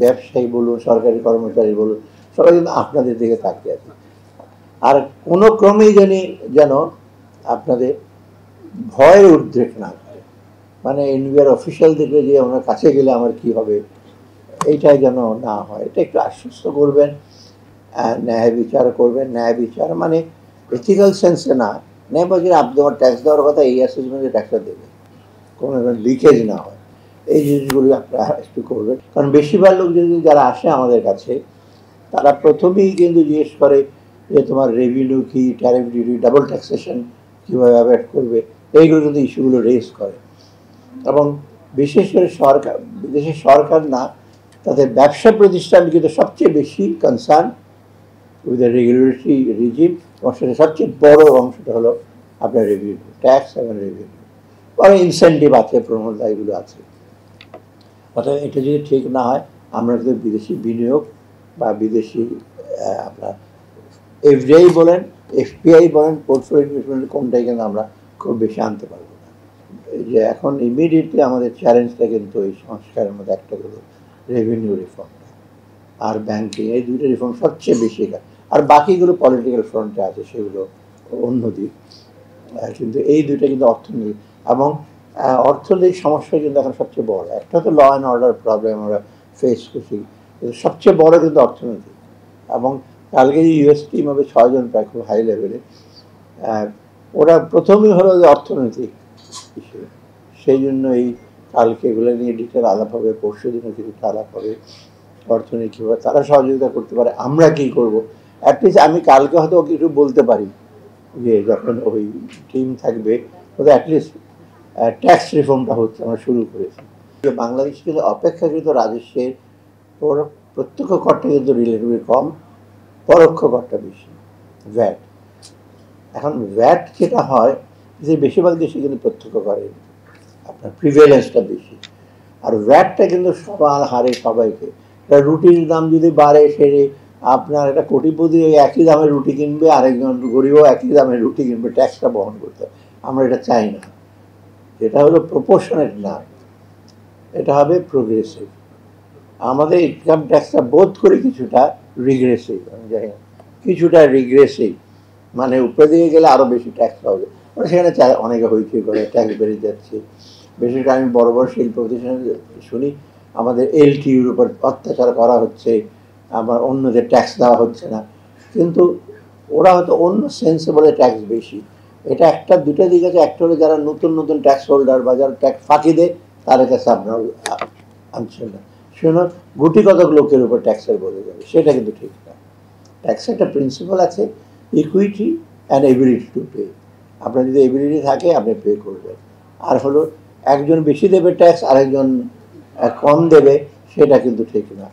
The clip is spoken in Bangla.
ব্যবসায়ী বলুন, সরকারি কর্মচারী বলুন, সবাই কিন্তু আপনাদের দিকে তাকিয়ে আছে। আর কোনো ক্রমেই যেন আপনাদের ভয়ের উদ্রেক না করে, মানে এনবিআর অফিসিয়াল দেখবে যে আমার কাছে গেলে আমার কি হবে, এইটাই যেন না হয়। এটা একটু আশ্বস্ত করবেন, ন্যায় বিচার করবেন। ন্যায় বিচার মানে এথিক্যাল সেন্সে না, ন্যায় বাজারে আপনি আমার ট্যাক্স দেওয়ার কথা, এই অ্যাসেসমেন্টে ট্যাক্সটা দেবে, কোনো লিকেজ না হয়, এই জিনিসগুলি আপনারা একটু করবেন। কারণ বেশিরভাগ লোক যারা আসে আমাদের কাছে, তারা প্রথমেই কিন্তু জিজ্ঞেস করে যে তোমার রেভিনিউ কি, ট্যারিফ ডিউটি, ডাবল ট্যাক্সেশন কীভাবে অ্যাভয়েড করবে, এইগুলো কিন্তু ইস্যুগুলো রেজ করে। এবং বিশেষ করে সরকার, বিদেশের সরকার না, তাদের ব্যবসা প্রতিষ্ঠান কিন্তু সবচেয়ে বেশি concern with the regulatory regime, এবং সেটা সবচেয়ে বড় অংশটা হলো আপনার রেভিনিউ, ট্যাক্স এবং রেভিনিউ। অনেক ইনসেন্টিভ আছে, প্রণোদনা এগুলো আছে। অর্থাৎ এটা যদি ঠিক না হয়, আমরা কিন্তু বিদেশি বিনিয়োগ বা বিদেশি আপনার এফডিআই বলেন, এফপিআই বলেন, পোর্টফোলিও ইনভেস্টমেন্ট, কোনটাই কিন্তু আমরা খুব বেশি আনতে পারবো না। এই যে এখন ইমিডিয়েটলি আমাদের চ্যালেঞ্জটা কিন্তু এই সংস্কারের মধ্যে একটা হলো রেভিনিউ রিফর্মটা আর ব্যাংকিং, এই দুইটা রিফর্ম সবচেয়ে বেশি। আর বাকিগুলো পলিটিক্যাল ফ্রন্টে আছে, সেগুলো অন্য দিক। কিন্তু এই দুইটা কিন্তু অর্থনীতি এবং অর্থনৈতিক সমস্যা কিন্তু এখন সবচেয়ে বড়। একটা তো ল অ্যান্ড অর্ডার প্রবলেম আমরা ফেস করছি, কিন্তু সবচেয়ে বড় কিন্তু অর্থনীতি। এবং কালকে যে ইউএস টিম হবে 6 জন প্রায়, খুব হাই লেভেলে, ওরা প্রথমেই হলো যে অর্থনৈতিক ইস্যু। সেই জন্য এই কালকে এগুলো নিয়ে ডিটেল আলাপ হবে, পরশু দিনও কিছুটা আলাপ হবে, অর্থনীতি কীভাবে তারা সহযোগিতা করতে পারে, আমরা কী করবো। অ্যাটলিস্ট আমি কালকে হয়তো কিছু বলতে পারি যে যখন ওই টিম থাকবে, ওদের অ্যাটলিস্ট ট্যাক্স রিফর্মটা হচ্ছে, আমরা শুরু করেছি। বাংলাদেশ কিন্তু অপেক্ষাকৃত রাজস্বের প্রত্যক্ষ করটা কিন্তু রিলেটিভলি কম, পরোক্ষ করটা বেশি, ভ্যাট। এখন ভ্যাট যেটা হয় যে বেশিরভাগ দেশে কিন্তু প্রত্যক্ষ করে আপনার প্রিভেলেন্সটা বেশি, আর ভ্যাটটা কিন্তু সবার হারে সবাইকে। রুটির দাম যদি বাড়ে, সেরে আপনার একটা কোটিপতি একই দামে রুটি কিনবে, আরেকজন গরিবও একই দামে রুটি কিনবে, ট্যাক্সটা বহন করতে। আমরা এটা চাই না। এটা হলো প্রপোর্শনেট না, এটা হবে প্রোগ্রেসিভ। আমাদের ইনকাম ট্যাক্সটা বোধ করে কিছুটা রিগ্রেসিভ, আমি জানি না, কিছুটা রিগ্রেসিভ, মানে উপরে দিকে গেলে আরও বেশি ট্যাক্স হবে। সেখানে চাই অনেকে হইচই করে, ট্যাক্স বেড়ে যাচ্ছে। বেশি আমি বড় বড় শিল্প প্রতিষ্ঠানে শুনি আমাদের এলটিইউর উপর অত্যাচার করা হচ্ছে, আবার অন্যদের ট্যাক্স দেওয়া হচ্ছে না। কিন্তু ওরা হয়তো অন্য সেন্সে বলে ট্যাক্স বেশি। এটা একটা দুটো দিক আছে। একটা হলো যারা নতুন নতুন ট্যাক্স হোল্ডার বা যারা ট্যাক্স ফাঁকি দেয়, তাদের কাছে আপনার আনছেন না, সেজন্য গুটি কতক লোকের উপর ট্যাক্সের বলে যাবে, সেটা কিন্তু ঠিক না। ট্যাক্সের একটা প্রিন্সিপাল আছে, equity and ability to pay. আপনার যদি এবিলিটি থাকে, আপনি পে করবেন। আর হলো একজন বেশি দেবে ট্যাক্স, আরেকজন কম দেবে, সেটা কিন্তু ঠিক না।